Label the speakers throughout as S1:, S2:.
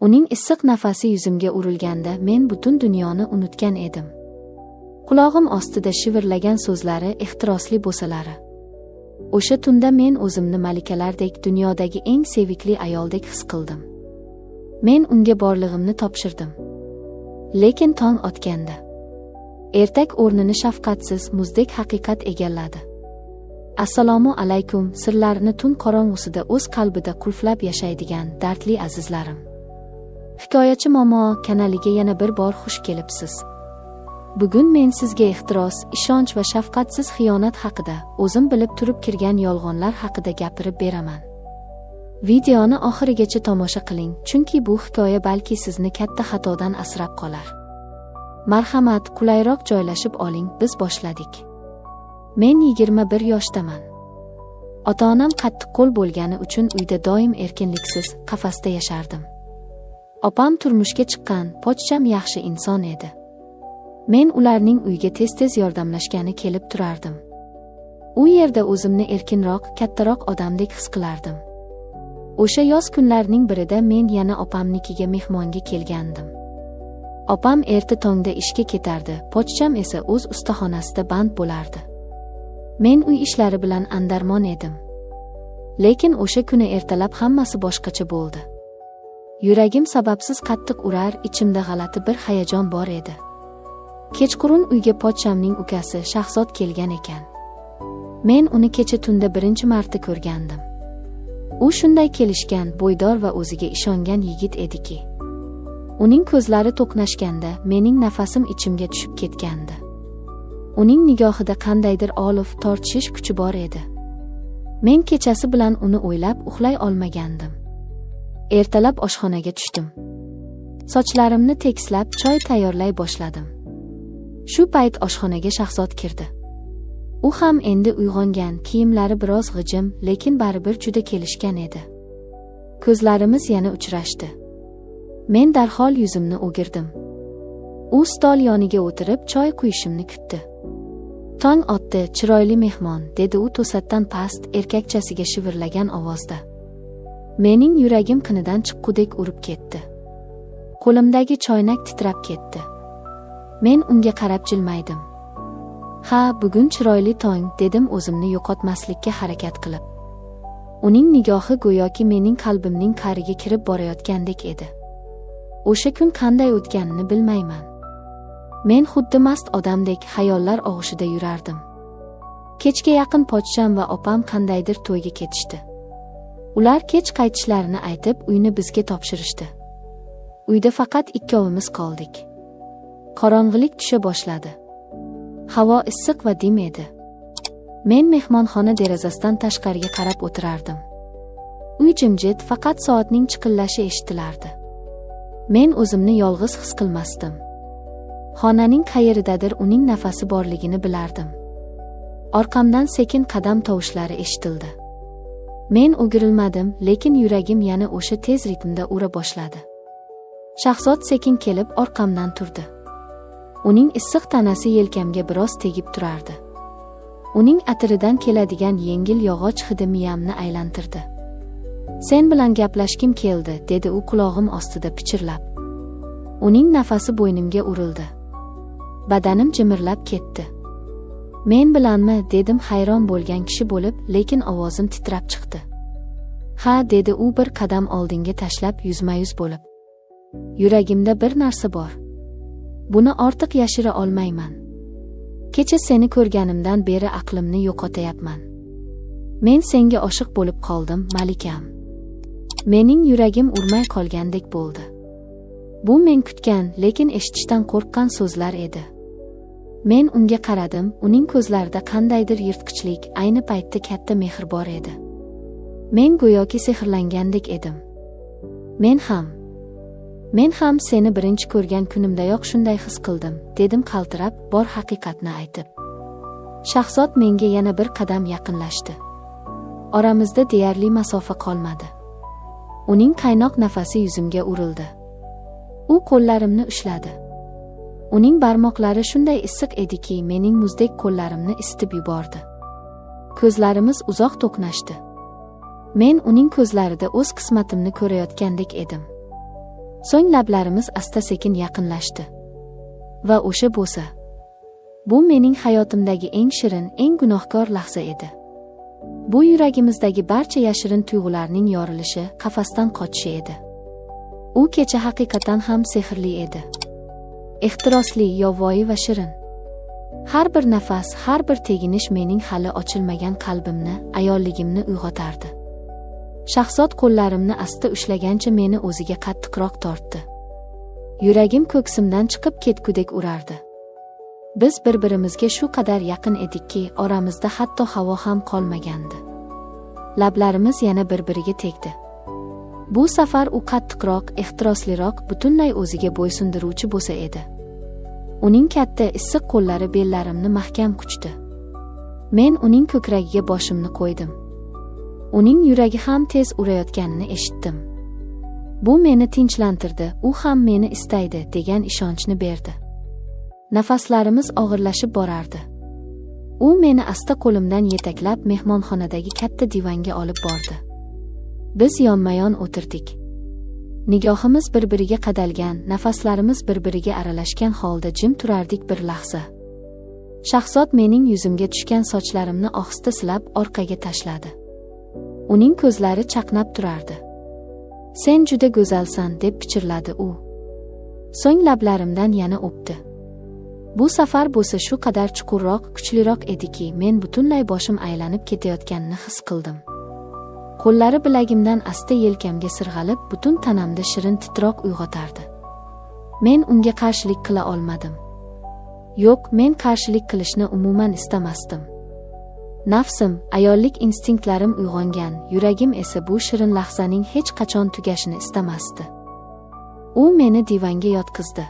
S1: Uning issiq nafasi yuzimga urilganda men butun dunyoni unutgan edim. Qulog'im ostida shivirlagan so'zlari ehtirosli bo'lsalari. O'sha tunda men o'zimni malikalardek, dunyodagi eng sevikli ayoldek his qildim. Men unga borlig'imni topshirdim. Lekin tong otganda ertak o'rnini shafqatsiz, muzdek haqiqat egalladi. Assalomu alaykum, sirlarini tun qorong'usida o'z qalbida qulflab yashaydigan dardli azizlarim. Hikoyachi Momo kanaliga yana bir bor xush kelibsiz. Bugun men sizga ehtiros, ishonch va shafqatsiz xiyonat haqida, o'zim bilib turib kirgan yolg'onlar haqida gapirib beraman. Videoni oxirigacha tomosha qiling, chunki bu hikoya balki sizni katta xatodan asrab qolar. Marhamat, qulayroq joylashib oling, biz boshladik. Men 21 yoshdaman. Ota-onam qattiqqo'l bo'lgani uchun uyda doim erkinliksiz, qafasda yashardim. Opam turmushga chiqqan, pochcham yaxshi inson edi. Men ularning uyga tez-tez yordamlashgani kelib turardim. U yerda o'zimni erkinroq, kattaroq odamdek his qilardim. O'sha yoz kunlarining birida men yana opamnikiga mehmonga kelgandim. Opam erta tongda ishga ketardi, pochcham esa o'z ustaxonasida band bo'lardi. Men uy ishlari bilan andarmon edim. Lekin o'sha kuni ertalab hammasi boshqacha bo'ldi. Yuragim sababsiz qattiq urar, ichimda g'alati bir hayajon bor edi. Kechqurun uyga pochchamning ukasi Shahzod kelgan ekan. Men uni kecha tunda birinchi marta ko'rgandim. U shunday kelishgan, bo'ydor va o'ziga ishongan yigit ediki. Uning ko'zlari to'qnashganda mening nafasim ichimga tushib ketgandi. Uning nigohida qandaydir olif, tortishish kuchi bor edi. Men kechasi bilan uni o'ylab uxlay olmagandim. Ertalab oshxonaga tushdim. Sochlarimni tekislab choy tayyorlay boshladim. Shu payt oshxonaga Shahzod kirdi. U ham endi uyg'ongan, kiyimlari biroz g'ijim, lekin baribir juda kelishgan edi. Ko'zlarimiz yana uchrashdi. Men darhol yuzimni o'girdim. U stol yoniga o'tirib choy quyishimni kutdi. Tong otdi, chiroyli mehmon, dedi u to'satdan past, erkakchasiga shivirlagan ovozda. Mening yuragim qinidan chiqqudek urib ketdi. Qo'limdagi choynak titrab ketdi. Men unga qarab jilmaydim. Ha, bugun chiroyli tong, dedim o'zimni yo'qotmaslikka harakat qilib. Uning nigohi go'yoki mening qalbimning qa'riga kirib borayotgandek edi. O'sha kun qanday o'tganini bilmayman. Men xuddi mast odamdek xayollar og'ushida yurardim. Kechga yaqin pochcham va opam qandaydir to'yga ketishdi. Ular kech qaytishlarini aytib, uyni bizga topshirishdi. Uyda faqat ikkovimiz qoldik. Qorong'ilik tusha boshladi. Havo issiq va dim edi. Men mehmonxona derazasidan tashqariga qarab o'tirardim. Uy jimjit, faqat soatning chiqillashi eshitilardi. Men o'zimni yolg'iz his qilmasdim. Xonaning qayeridadir uning nafasi borligini bilardim. Orqamdan sekin qadam tovushlari eshitildi. Men o'girilmadim, lekin yuragim yana o'sha tez ritmda ura boshladi. Shahzod sekin kelib orqamdan turdi. Uning issiq tanasi yelkamga biroz tegib turardi. Uning atiridan keladigan yengil yog'och hidi miyamni aylantirdi. Sen bilan gaplashkim keldi, dedi u qulog'im ostida pichirlab. Uning nafasi bo'ynimga urildi. Badanim jimirlab ketdi. Men bilanmi, dedim hayron bo'lgan kishi bo'lib, lekin ovozim titrab chiqdi. Ha, dedi u bir qadam oldinga tashlab yuzma-yuz bo'lib. Yuragimda bir narsa bor. Buni ortiq yashira olmayman. Kecha seni ko'rganimdan beri aqlimni yo'qotayapman. Men senga oshiq bo'lib qoldim, malikam. Mening yuragim urmay qolgandek bo'ldi. Bu men kutgan, lekin eshitishdan qo'rqqan so'zlar edi. Men unga qaradim, uning ko'zlarida qandaydir yirtqichlik, ayni paytda katta mehr bor edi. Men go'yoki sehrlangandek edim. Men ham seni birinchi ko'rgan kunimdayoq shunday his qildim, dedim qaltirab, bor haqiqatni aytib. Shahzod menga yana bir qadam yaqinlashdi. Oramizda deyarli masofa qolmadi. Uning qaynoq nafasi yuzimga urildi. U qo'llarimni ushladi. Uning barmoqlari shunday issiq ediki, mening muzdek qo'llarimni isitib yubordi. Ko'zlarimiz uzoq to'qnashdi. Men uning ko'zlarida o'z qismatimni ko'rayotgandek edim. So'ng lablarimiz asta-sekin yaqinlashdi. Va o'sha bo'sa. Bu mening hayotimdagi eng shirin, eng gunohkor lahza edi. Bu yuragimizdagi barcha yashirin tuyg'ularning yorilishi, qafasdan qochishi edi. U kecha haqiqatan ham sehrli edi. Ehtirosli, yovvoyi va shirin. Har bir nafas, har bir teginish mening hali ochilmagan qalbimni, ayolligimni uyg'otardi. Shahzod qo'llarimni asta ushlagancha meni o'ziga qattiqroq tortdi. Yuragim ko'ksimdan chiqib ketgudek urardi. Biz bir-birimizga shu qadar yaqin edikki, oramizda hatto havo ham qolmagandi. Lablarimiz yana bir-biriga tegdi. Bu safar u qattiqroq, ehtirosliroq, butunlay o'ziga bo'ysundiruvchi bo'lsa edi. Uning katta, issiq qo'llari bellarimni mahkam quchdi. Men uning ko'kragiga boshimni qo'ydim. Uning yuragi ham tez urayotganini eshitdim. Bu meni tinchlantirdi, u ham meni istaydi degan ishonchni berdi. Nafaslarimiz og'irlashib borardi. U meni asta qo'limdan yetaklab mehmonxonadagi katta divanga olib bordi. Biz yonma-yon o'tirdik. Nigohimiz bir-biriga qadalgan, nafaslarimiz bir-biriga aralashgan holda jim turardik bir lahza. Shahzod mening yuzimga tushgan sochlarimni ohista silab orqaga tashladi. Uning ko'zlari chaqnab turardi. "Sen juda go'zalsan", deb pichirladi u. So'ng lablarimdan yana o'pdi. Bu safar bo'lsa shu qadar chuqurroq, kuchliroq ediki, men butunlay boshim aylanib ketayotganini his qildim. Qo'llari bilagimdan asta yelkamga sirg'alib, butun tanamda shirin titroq uyg'otardi. Men unga qarshilik qila olmadim. Yo'q, men qarshilik qilishni umuman istamasdim. Nafsim, ayollik instinktlarim uyg'ongan, yuragim esa bu shirin lahzaning hech qachon tugashini istamasdi. U meni divanga yotqizdi.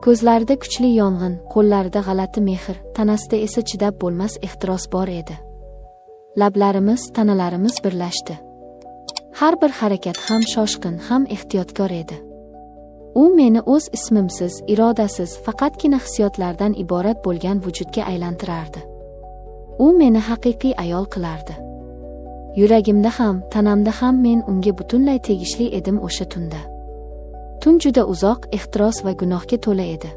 S1: Ko'zlarida kuchli yong'in, qo'llarida g'alati mehr, tanasida esa chidab bo'lmas ehtiros bor edi. Lablarimiz, tanalarimiz birlashdi. Har bir harakat ham shoshqin, ham ehtiyotkor edi. U meni o'z ismimsiz, irodasiz, faqatgina hissiyotlardan iborat bo'lgan vujudga aylantirardi. U meni haqiqiy ayol qilardi. Yuragimda ham, tanamda ham men unga butunlay tegishli edim o'sha tunda. Tun juda uzoq, ehtiros va gunohga to'la edi.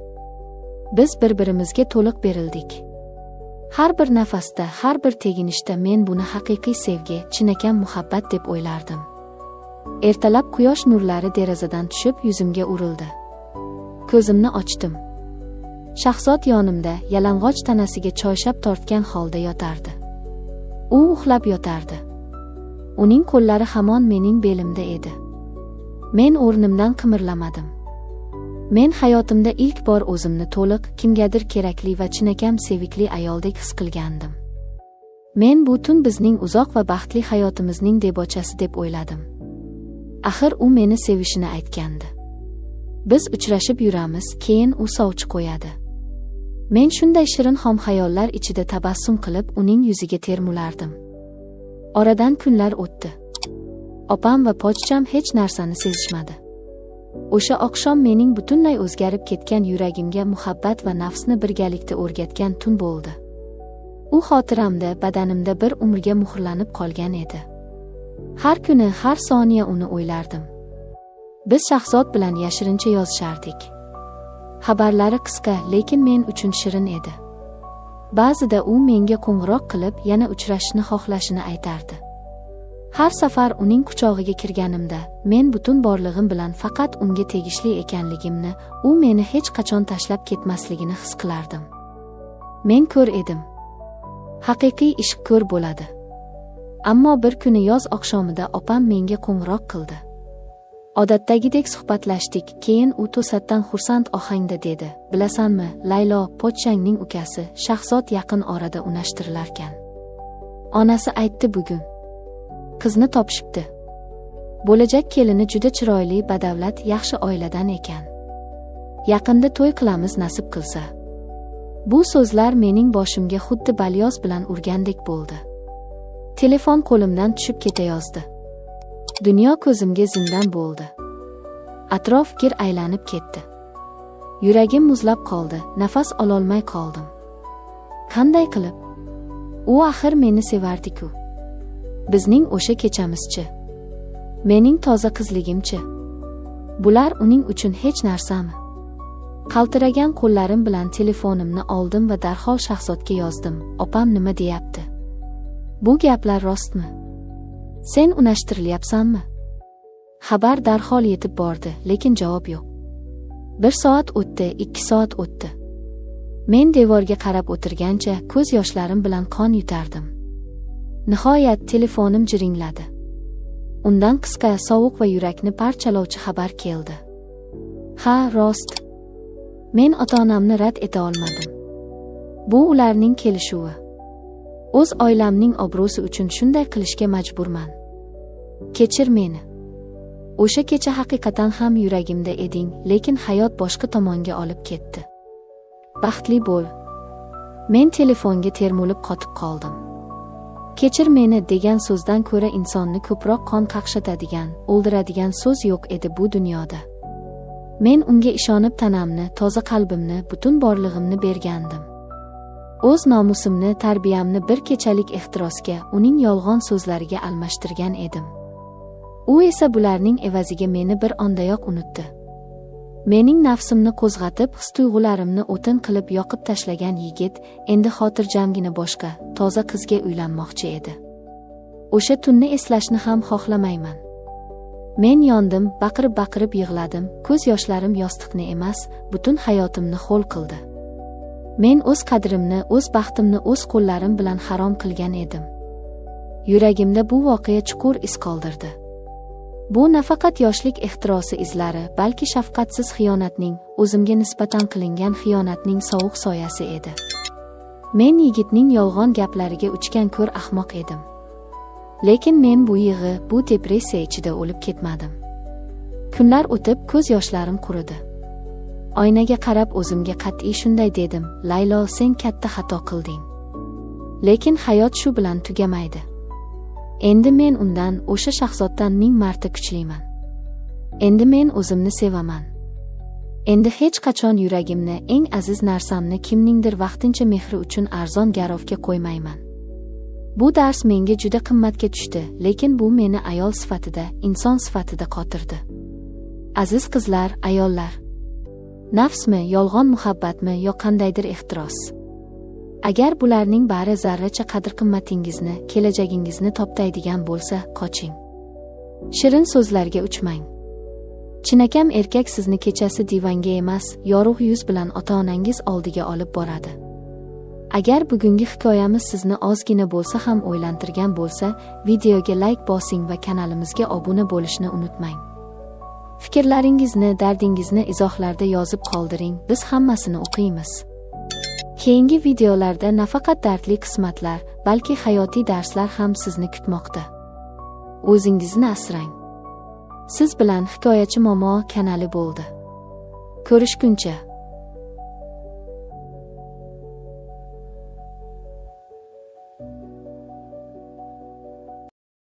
S1: Biz bir-birimizga to'liq berildik. Har bir nafasda, har bir teginishda men buni haqiqiy sevgi, chinakam muhabbat deb o'ylardim. Ertalab quyosh nurlari derazadan tushib yuzimga urildi. Ko'zimni ochdim. Shahzod yonimda, yalang'och tanasiga choyshab tortgan holda yotardi. U uxlab yotardi. Uning qo'llari hamon mening belimda edi. Men o'rnimdan qimirlamadim. Men hayotimda ilk bor o'zimni to'liq, kimgadir kerakli va chinakam sevikli ayoldek his qilgandim. Men bu tun bizning uzoq va baxtli hayotimizning debochasi deb o'yladim. Axir u meni sevishini aytgandi. Biz uchrashib yuramiz, keyin u sovchi qo'yadi. Men shunday shirin xom xayollar ichida tabassum qilib uning yuziga termulardim. Oradan kunlar o'tdi. Opam va pochcham hech narsani sezishmadi. O'sha oqshom mening butunlay o'zgarib ketgan yuragimga muhabbat va nafsni birgalikda o'rgatgan tun bo'ldi. U xotiramda, badanimda bir umrga muhrlanib qolgan edi. Har kuni, har soniya uni o'ylardim. Biz Shahzod bilan yashirincha yozishardik. Xabarlari qisqa, lekin men uchun shirin edi. Ba'zida u menga qo'ng'iroq qilib, yana uchrashishni xohlashini aytardi. Har safar uning quchog'iga kirganimda, men butun borlig'im bilan faqat unga tegishli ekanligimni, u meni hech qachon tashlab ketmasligini his qilardim. Men ko'r edim. Haqiqiy ishq ko'r bo'ladi. Ammo bir kuni yoz oqshomida opam menga qo'ng'iroq qildi. Odatdagidek suhbatlashdik, keyin u to'satdan xursand ohangda dedi: "Bilasanmi, Laylo, pochchangning ukasi, Shahzod yaqin orada unashtirilarkan. Onasi aytdi bugun. Qizni topishibdi. Bo'lajak kelini juda chiroyli, badavlat, yaxshi oiladan ekan. Yaqinda to'y qilamiz nasib qilsa." Bu so'zlar mening boshimga xuddi balyoz bilan urgandek bo'ldi. Telefon qo'limdan tushib ketayozdi. Dunyo ko'zimga zindon bo'ldi. Atrof gir aylanib ketdi. Yuragim muzlab qoldi, nafas ololmay qoldim. Qanday qilib? U axir meni sevardi-ku. Bizning o'sha kechamizchi. Mening toza qizligimchi. Bular uning uchun hech narsami? Qaltiragan qo'llarim bilan telefonimni oldim va darhol Shahzodga yozdim. Opam nima deyapti? Bu gaplar rostmi? Sen unashtirilyapsanmi? Xabar darhol yetib bordi, lekin javob yo'q. 1 soat o'tdi, 2 soat o'tdi. Men devorga qarab o'tirgancha ko'z yoshlarim bilan qon yutardim. Nihoyat telefonim jiringladi. Undan qisqa, sovuq va yurakni parchalovchi xabar keldi. Ha, rost. Men ota-onamni rad eta olmadim. Bu ularning kelishuvi. O'z oilamning obro'si uchun shunday qilishga majburman. Kechir meni. O'sha kecha haqiqatan ham yuragimda eding, lekin hayot boshqa tomonga olib ketdi. Baxtli bo'l. Men telefonga termulib qotib qoldim. Kechir meni degan so'zdan ko'ra insonni ko'proq qon qaqshatadigan, o'ldiradigan so'z yo'q edi bu dunyoda. Men unga ishonib tanamni, toza qalbimni, butun borlig'imni bergandim. O'z nomusimni, tarbiyamni bir kechalik ehtirosga, uning yolg'on so'zlariga almashtirgan edim. U esa bularning evaziga meni bir ondayoq unutdi. Mening nafsimni qo'zg'atib, his-tuyg'ularimni o'tin qilib yoqib tashlagan yigit endi xotirjamgina boshqa, toza qizga uylanmoqchi edi. O'sha tunni eslashni ham xohlamayman. Men yondim, baqirib yig'ladim, ko'z yoshlarim yostiqni emas, butun hayotimni ho'l qildi. Men o'z qadrimni, o'z baxtimni o'z qo'llarim bilan harom qilgan edim. Yuragimda bu voqea chuqur iz qoldirdi. Bu nafaqat yoshlik ehtirosi izlari, balki shafqatsiz xiyonatning, o'zimga nisbatan qilingan xiyonatning sovuq soyasi edi. Men yigitning yolg'on gaplariga uchgan ko'r ahmoq edim. Lekin men bu yig'i, bu depressiya ichida o'lib ketmadim. Kunlar o'tib, ko'z yoshlarim quridi. Oynaga qarab o'zimga qat'iy shunday dedim: Laylo, sen katta xato qilding. Lekin hayot shu bilan tugamaydi. Endi men undan, o'sha Shahzoddan 1000 marta kuchliman. Endi men o'zimni sevaman. Endi hech qachon yuragimni, eng aziz narsamni kimningdir vaqtincha mehri uchun arzon garovga qo'ymayman. Bu dars menga juda qimmatga tushdi, lekin bu meni ayol sifatida, inson sifatida qotirdi. Aziz qizlar, ayollar. Nafsmi, yolg'on muhabbatmi, yo qandaydir ehtiros. Agar bularning bari zarracha qadr-qimmatingizni, kelajagingizni toptaydigan bo'lsa, qoching. Shirin so'zlarga uchmang. Chinakam erkak sizni kechasi divanga emas, yorug' yuz bilan ota-onangiz oldiga olib boradi. Agar bugungi hikoyamiz sizni ozgina bo'lsa ham o'ylantirgan bo'lsa, videoga like bosing va kanalimizga obuna bo'lishni unutmang. Fikrlaringizni, dardingizni izohlarda yozib qoldiring, biz hammasini o'qiymiz. Keyingi videolarda nafaqat dardli qismatlar, balki hayotiy darslar ham sizni kutmoqda. O'zingizni asrang. Siz bilan Hikoyachi Momo kanali bo'ldi. Ko'rishguncha.